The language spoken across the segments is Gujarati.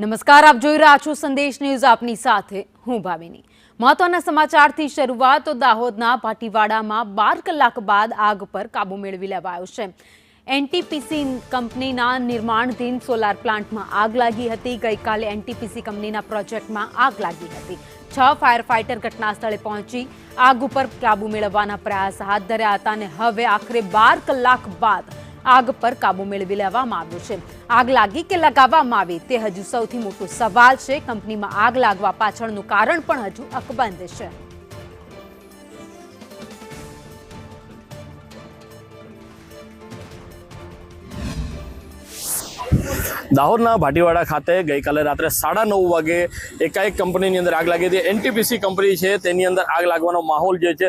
નમસ્કાર, આપ જોઈ રહ્યા છો સંદેશ ન્યૂઝ. આપની સાથે હું ભાવિની. મહત્વના સમાચારથી શરૂઆત. તો દાહોદના ભાટીવાડામાં 12 કલાક બાદ આગ પર કાબુ મેળવી લેવાયો છે. એનટીપીસી કંપનીના નિર્માણધીન સોલાર પ્લાન્ટમાં આગ લાગી હતી. ગઈકાલે એનટીપીસી કંપનીના પ્રોજેક્ટમાં આગ લાગી હતી. 6 ફાયર ફાઇટર ઘટના સ્થળે પહોંચી આગ ઉપર કાબુ મેળવવાના પ્રયાસ હાથ ધર્યા હતા અને હવે આખરે 12 કલાક બાદ આગ પર કાબુ મેળવી લેવામાં આવ્યો છે. આગ લાગી કે લગાવવામાં આવી તે હજુ સૌથી મોટો સવાલ છે. કંપનીમાં આગ લાગવા પાછળનું કારણ પણ હજુ અકબંધ છે. દાહોદના ભાટીવાડા ખાતે ગઈકાલે રાત્રે 9:30 વાગે એકાએક કંપનીની અંદર આગ લાગી હતી. એનટીપીસી કંપની છે તેની અંદર આગ લાગવાનો માહોલ જે છે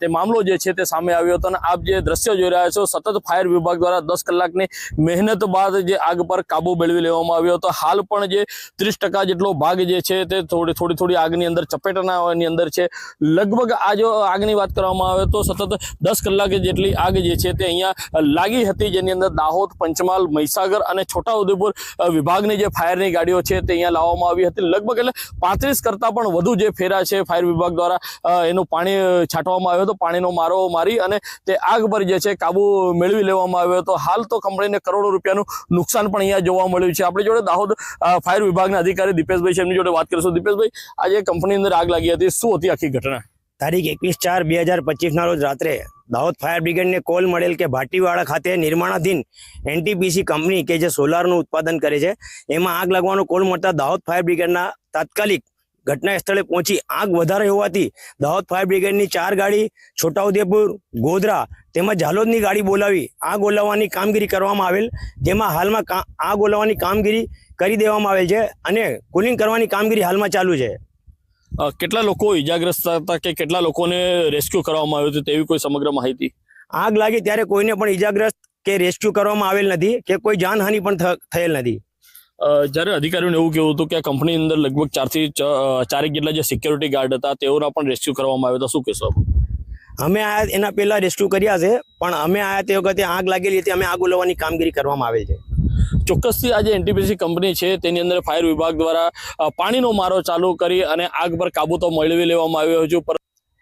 તે મામલો જે છે તે સામે આવ્યો હતો અને આપ જે દ્રશ્ય જોઈ રહ્યા છો, સતત ફાયર વિભાગ દ્વારા 10 કલાકની મહેનત બાદ જે આગ પર કાબુ મેળવી લેવામાં આવ્યો હતો. હાલ પણ જે 30% જેટલો ભાગ જે છે તે થોડી આગની અંદર ચપેટની અંદર છે. લગભગ આ જો આગની વાત કરવામાં આવે તો સતત 10 કલાક જેટલી આગ જે છે તે અહીંયા લાગી હતી, જેની અંદર દાહોદ, પંચમહાલ, મહીસાગર અને છોટાઉદેપુર વિભાગની જે ફાયરની ગાડીઓ છે તે અહીંયા લાવવામાં આવી હતી. લગભગ એટલે 35 કરતાં પણ વધુ જે ફેરા છે ફાયર વિભાગ દ્વારા એનું પાણી છાંટવામાં આવ્યો હતો. પાણીનો મારો મારી અને તે આગ પર જે છે કાબુ મેળવી લેવામાં આવ્યો હતો. હાલ તો કંપનીને કરોડો રૂપિયાનું નુકસાન પણ અહીંયા જોવા મળ્યું છે. આપણી જોડે દાહોદ ફાયર વિભાગના અધિકારી દીપેશભાઈ છે, એમની જોડે વાત કરીશું. દીપેશભાઈ, આજે કંપની અંદર આગ લાગી હતી, શું હતી આખી ઘટના? તારીખ 21/4/2025 રોજ રાત્રે દાહોદ ફાયર બ્રિગેડને કોલ મળેલ કે ભાટીવાડા ખાતે નિર્માણાધીન એનટીપીસી કંપની કે જે સોલારનું ઉત્પાદન કરે છે એમાં આગ લાગવાનો કોલ મળતા દાહોદ ફાયર બ્રિગેડના તાત્કાલિક ઘટના સ્થળે પહોંચી આગ વધારે હોવાથી દાહોદ ફાયર બ્રિગેડની 4 ગાડી છોટાઉદેપુર, ગોધરા તેમજ ઝાલોદની ગાડી બોલાવી આગ ઓલવવાની કામગીરી કરવામાં આવેલ, જેમાં હાલમાં આગ ઓલવવાની કામગીરી કરી દેવામાં આવેલ છે અને કુલિંગ કરવાની કામગીરી હાલમાં ચાલુ છે. કેટલા લોકો ઇજાગ્રસ્ત હતા કે કેટલા લોકોને રેસ્ક્યુ કરવામાં આવ્યું હતું તેવી કોઈ સમગ્ર માહિતી? આગ લાગી ત્યારે કોઈને પણ ઇજાગ્રસ્ત કે રેસ્ક્યુ કરવામાં આવેલ નથી કે કોઈ જાનહાનિ પણ થયેલ નથી. જ્યારે અધિકારીઓને એવું કહેવું હતું કે આ કંપની અંદર લગભગ 4 થી 4 જેટલા જે સિક્યોરિટી ગાર્ડ હતા તેઓના પણ રેસ્ક્યુ કરવામાં આવ્યા હતા, શું કહેશો? અમે આયા એના પહેલા રેસ્ક્યુ કર્યા છે, પણ અમે આયા તે વખતે આગ લાગેલી હતી. અમે આગ ઓલવવાની કામગીરી કરવામાં આવેલ છે. ચોક્કસથી આજે એનટીપીસી કંપની છે તેની અંદર ફાયર વિભાગ દ્વારા પાણીનો મારો ચાલુ કરી અને આગ પર કાબુ તો મેળવી લેવામાં આવ્યો છે.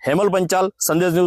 હેમલ પંચાલ, સંદેશ ન્યૂઝ.